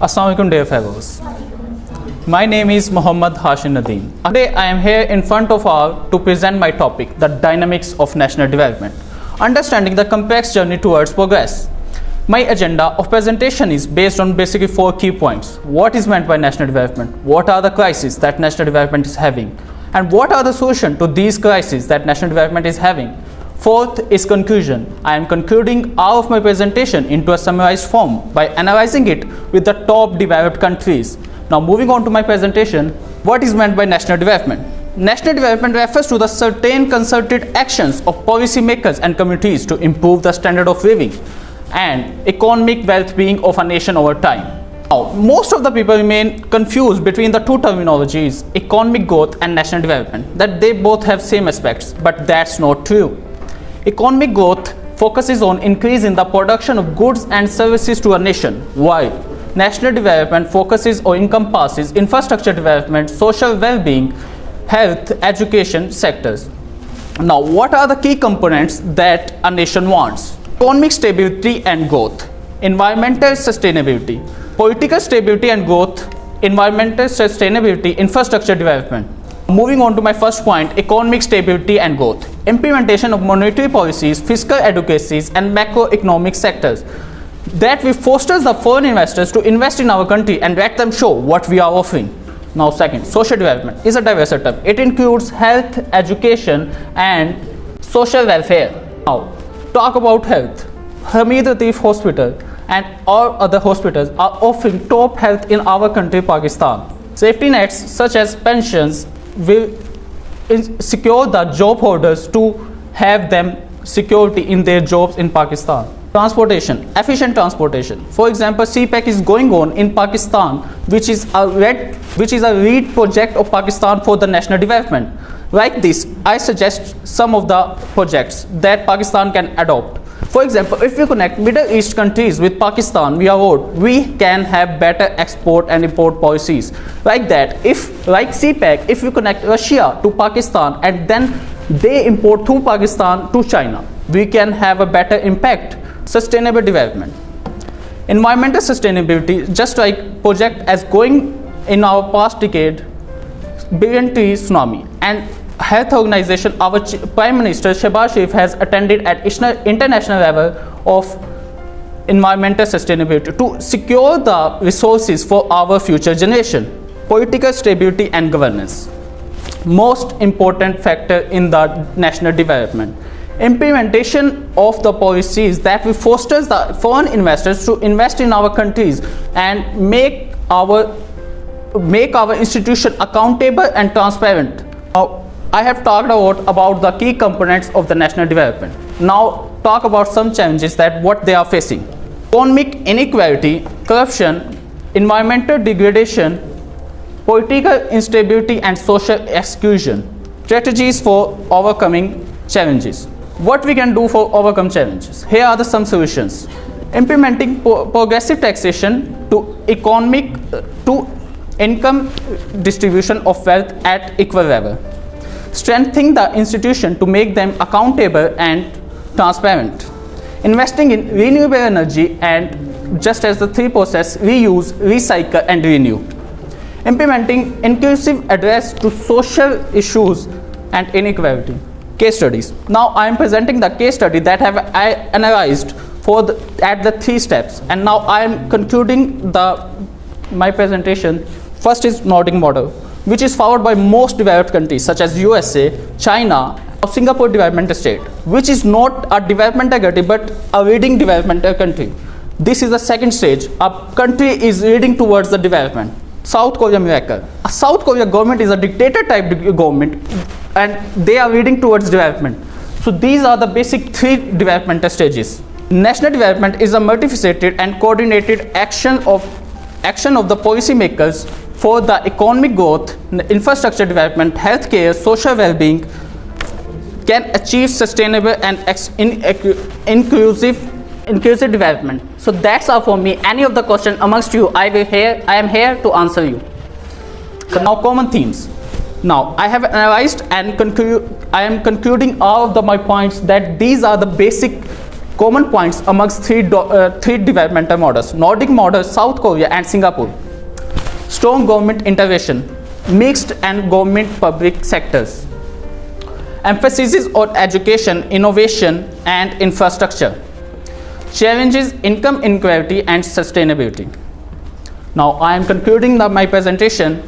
Assalamu alaikum dear fellows. My name is Muhammad Hashim Nadeem. Today I am here in front of all to present my topic, the dynamics of national development, understanding the complex journey towards progress. My agenda of presentation is based on basically 4 key points. What is meant by national development? What are the crises that national development is having? And what are the solutions to these crises that national development is having? Fourth is conclusion. I am concluding all of my presentation into a summarized form by analyzing it with the top developed countries. Now moving on to my presentation, what is meant by national development? National development refers to the certain concerted actions of policymakers and communities to improve the standard of living and economic well-being of a nation over time. Now, most of the people remain confused between the two terminologies, economic growth and national development, that they both have same aspects, but that's not true. Economic growth focuses on increase in the production of goods and services to a nation, while national development focuses or encompasses infrastructure development, social well-being, health, education sectors. Now, what are the key components that a nation wants? Economic stability and growth, environmental sustainability, political stability and growth, environmental sustainability, infrastructure development. Moving on to my first point, economic stability and growth, implementation of monetary policies, fiscal adequacies and macroeconomic sectors that will foster the foreign investors to invest in our country and let them show what we are offering. Now second, social development is a diverse term. It includes health, education and social welfare. Now talk about health. Hamid Latif Hospital and all other hospitals are offering top health in our country, Pakistan. Safety nets such as pensions will secure the job holders to have them security in their jobs in Pakistan. Transportation, efficient transportation. For example, CPEC is going on in Pakistan, which is a lead project of Pakistan for the national development. Like this, I suggest some of the projects that Pakistan can adopt. For example, if we connect Middle East countries with Pakistan via road, we can have better export and import policies. Like that, like CPEC, if we connect Russia to Pakistan and then they import through Pakistan to China, we can have a better impact. Sustainable development. Environmental sustainability, just like project as going in our past decade, billion trees tsunami, and health organization, our Prime Minister Shehbaz Sharif has attended at international level of environmental sustainability to secure the resources for our future generation. Political stability and governance, most important factor in the national development. Implementation of the policies that will foster the foreign investors to invest in our countries and make our institution accountable and transparent. Now, I have talked about the key components of the national development. Now talk about some challenges that what they are facing. Economic inequality, corruption, environmental degradation, political instability and social exclusion. Strategies for overcoming challenges. What we can do for overcome challenges? Here are some solutions. Implementing progressive taxation to income distribution of wealth at equal level. Strengthening the institution to make them accountable and transparent. Investing in renewable energy and just as the 3 process, reuse, recycle and renew. Implementing inclusive address to social issues and inequality. Case studies. Now I am presenting the case study that I analyzed at the 3 steps, and now I am concluding my presentation. First is Nordic model, which is followed by most developed countries such as USA, China, Singapore developmental state, which is not a developmental country but a leading developmental country. This is the second stage. A country is leading towards the development. South Korea miracle. A South Korea government is a dictator type government and they are leading towards development. So these are the basic 3 developmental stages. National development is a multifaceted and coordinated action of the policymakers for the economic growth, infrastructure development, healthcare, social well-being, can achieve sustainable and inclusive development. So that's all for me. Any of the question amongst you, I am here to answer you. So now common themes. Now I have analyzed and I am concluding all of my points that these are the basic Common points amongst three developmental models: Nordic model, South Korea, and Singapore. Strong government intervention, mixed and government public sectors. Emphasis on education, innovation, and infrastructure. Challenges: income inequality and sustainability. Now I am concluding my presentation.